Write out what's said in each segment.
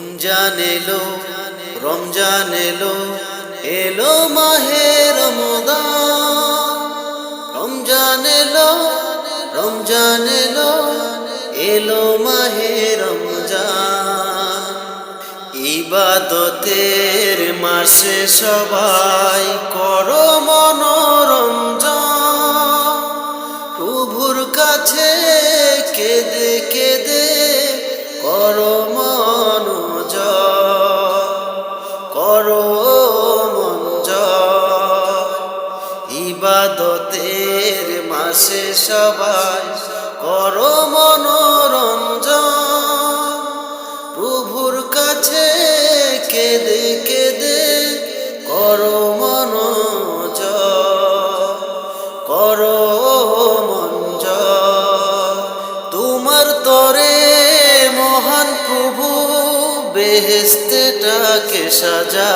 রমজান এলো, রমজান এলো, এলো মাহে রমজান। রমজান এলো, রমজান এলো, এলো মাহে রমজান। ইবাদতের মাসে সবাই করো মনোরঞ্জন। প্রভুর কাছে কেঁদে কেঁদে করো মনোযোগ, করো মন জয়। ইবাদতের মাসে সবাই করো মনোরঞ্জন। প্রভুর কাছে কেঁদে কেঁদে করো মনোযোগ, করো মন জয়। তোমার তরে মহান প্রভু বেহেশতটাকে সাজা।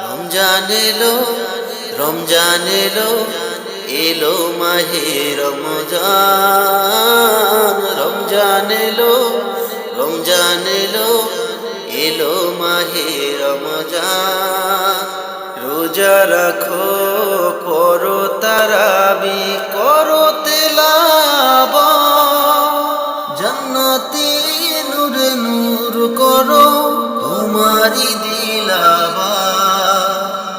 রমজান এলো, রমজান এলো, এলো মাহে রমজান। রমজান এলো, রমজান এলো, এলো মাহে রমজান। রোজা রাখো, করো তারাবি, করো তিলাওয়াত। জান্নাতি নূরে নূর করো তোমারি দিলাওয়াত,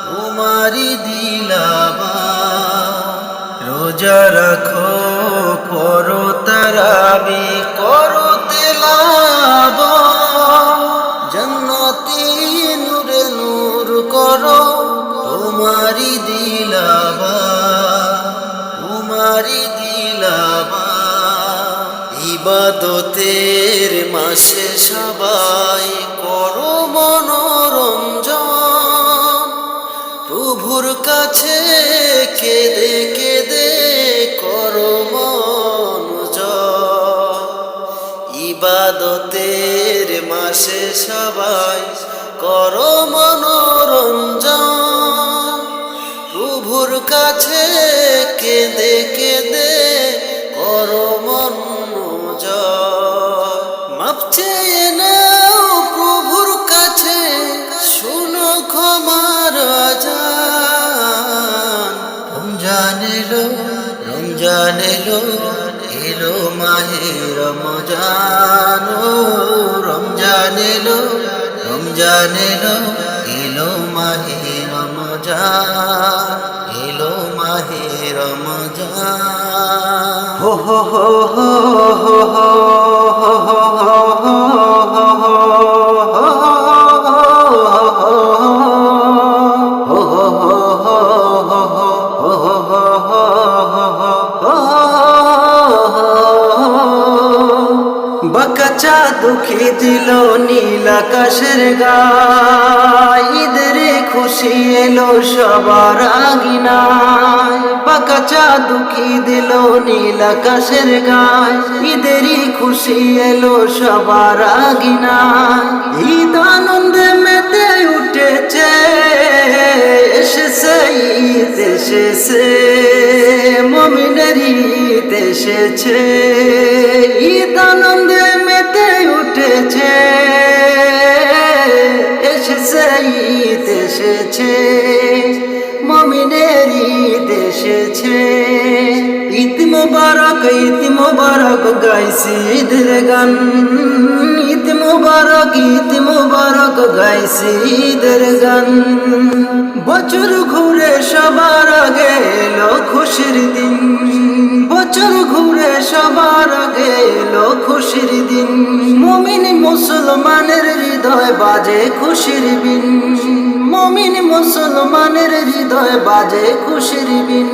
তোমারি দিলাওয়াত। রোজা রাখো, করো তারাবি, করো তিলাওয়াত। জান্নাতি নূরে নূর করো তোমারি দিলাওয়াত, তোমারি দিলাওয়াত। ইবাদতের মাসে সবাই করো মনোরঞ্জন। প্রভুর কাছে কেঁদে কেঁদে করো মন জয়। ইবাদতের মাসে সবাই করো মনোরঞ্জন। প্রভুর কাছে কেঁদে কেঁদে করো মন জয়। মাপ চেয়ে নাও প্রভুর কাছে, শুনো ক্ষমার আযান। রমজান এলো, রমজান এলো, এলো মাহে রমজান। ও রমজান এলো, রমজান এলো, এলো মাহে রমজান, এলো মাহে রমজান। হো হো হো হো হো হো বাকাচা দুঃখী দিল নীল আকাশের গায়। ঈদের খুশি এলো সবার আগিনায়। বাকাচা দুঃখী দিল নীল আকাশের গায়। ঈদেরই খুশি এলো সবার আগিনায়। ঈদ আনন্দে মেতে উঠেছে, এসেছে ঈদ এসেছে, মুমিনের ঈদ এসেছে। ঈদ আনন্দে মেতে উঠেছে, এসেছে ঈদ এসেছে, মুমিনের ঈদ এসেছে। ঈদ মুবারক, ঈদ মুবারক গাইছি ঈদের গান। ঈদ মুবারক, ঈদ মুবারক গাইছি ঈদের গান। বছর ঘুরে সবার আগে এলো খুশির দিন। বছর ঘুরে সবার আগে এলো খুশির দিন। মুমিন মুসলমানের হৃদয় বাজে খুশির বিন। মুমিন মুসলমানের হৃদয় বাজে খুশির বিন।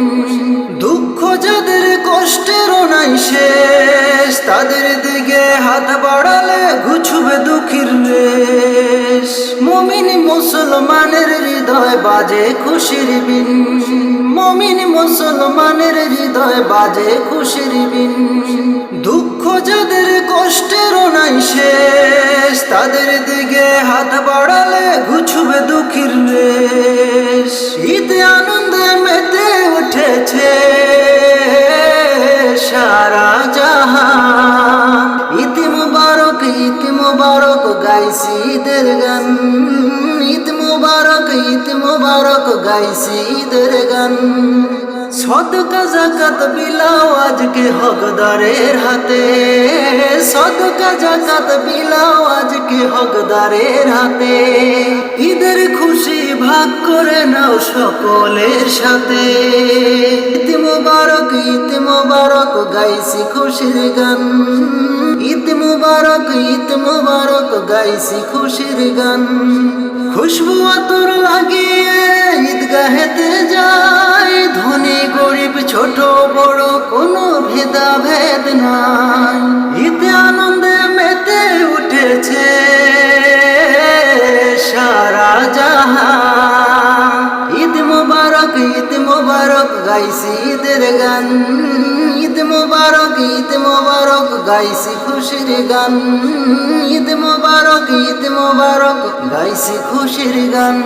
দুঃখ যাদের কষ্টের নাই শেষ, তাদের দিকে হাত বাড়ালে ঘুচবে দুঃখীর রেশ। মুমিন মুসলমানের হৃদয় বাজে খুশির বিন। মুমিন মুসলমানের হৃদয় বাজে খুশির বিন। দুঃখ যাদের কষ্টের নাই শেষ, তাদের দিকে হাত বাড়ালে ঘুচবে দুঃখীর রেশ। ঈদ আনন্দে মেতে উঠেছে সারা জাহান। ঈদ মুবারক, ঈদ মুবারক। মুবারক গাইছি ঈদের গান, ঈদ মুবারক গাইছি ঈদের গান। সদকা যাকাত বিলাও আজকে হকদারের হাতে, সদকা যাকাত বিলাও আজকে হকদারের হাতে। ঈদের খুশি ভাগ করে নাও সকলের সাথে। ঈদ মুবারক গাইছি খুশির গান, ঈদ মুবারক গাইছি খুশির গান। খুশবু আতর লাগিয়ে ঈদগাহেতে যায়, ধনী গরিব ছোট বড় কোনো ভেদাভেদ নাই। ঈদে আনন্দে মেতে উঠেছে সারা জাহান। ঈদ মুবারক গাইছি ঈদের গান, ঈদ মুবারক গাইছি খুশির গান। ঈদ মুবারক গাইছি খুশির গান।